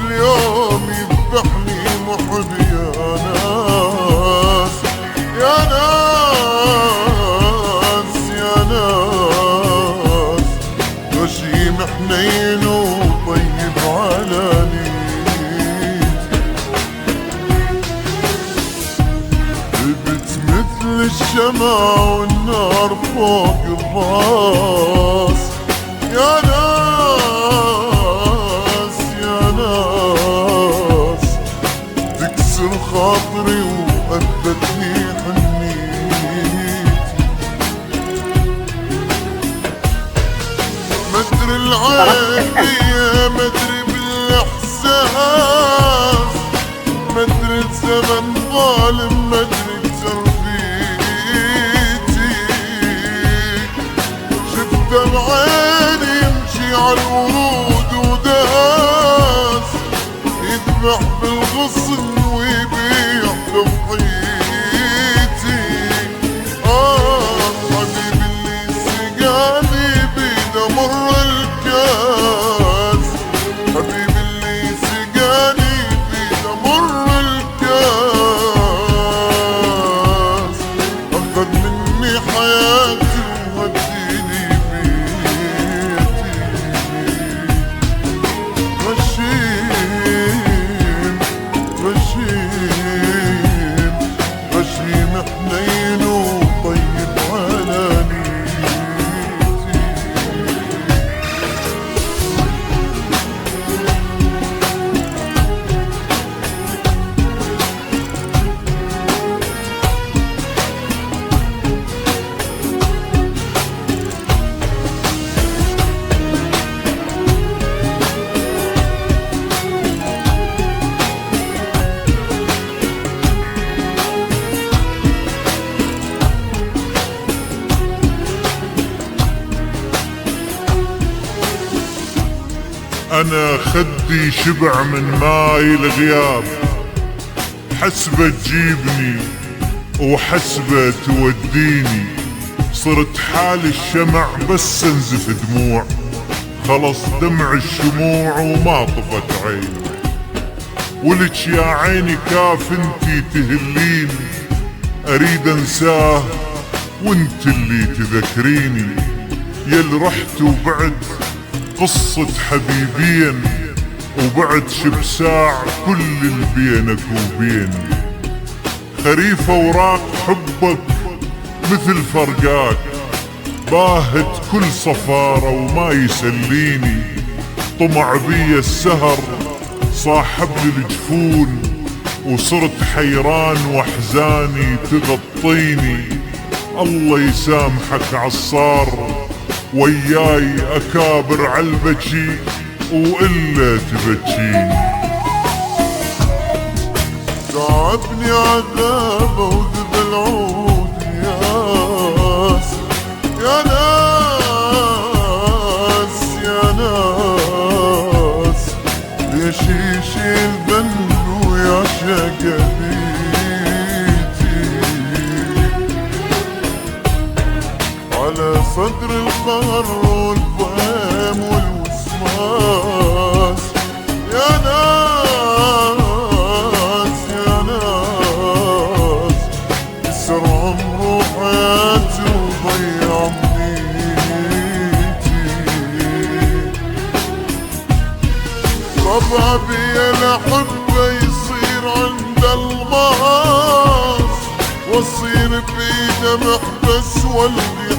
اليوم يذبحني محب يا ناس يا ناس يا ناس، وشيم حنين وطيب على نيتي، ثبت مثل الشمع والنار فوق الراس يا ناس يا ناس، تكسر خاطري وأثبتني حنيتي، مدري العين بيا مدري بالإحساس، مدري الزمن ظالم مدري بتربيتي، شفته بعيني يمشي عالورود وداس، يذبح بالغصن ويبيع ضحيتي، حبيبي اللي سقاني بيده مر الكاس، حبيبي اللي سقاني بيده مر الكاس، أخذ مني حياتي ووديني بيتي، غشيم غشيم غشيم حنين وطيب على نيتي. أنا خدي شبع من ماي الغياب، حسبة تجيبني وحسبة توديني، صرت حال الشمع بس انزف دموع، خلص دمع الشموع وما طفت عيني، ولك يا عيني كاف انتي تهليني، اريد انساه وانت اللي تذكريني، يل رحت وبعد قصة حبيبين، وبعد شبساع كل اللي بينك وبيني، خريف اوراق حبك مثل فرقاك، باهت كل صفارة وما يسليني، طمع بي السهر صاحب لي الجفون، وصرت حيران واحزاني تغطيني، الله يسامحك عالصار وياي اكابر عالبكي والا تبكيني، تعبني عذابه وذب العود ياس يا ناس يا ناس، ليش يشيل ذنب ويعشق بيتي، على صدر القهر والفهم والوسواس يا ناس يا ناس، كسر عمره وحياتي وضيع امنيتي، طبع بيا لحبه يصير عند الماس، واصير بايده محبس والدي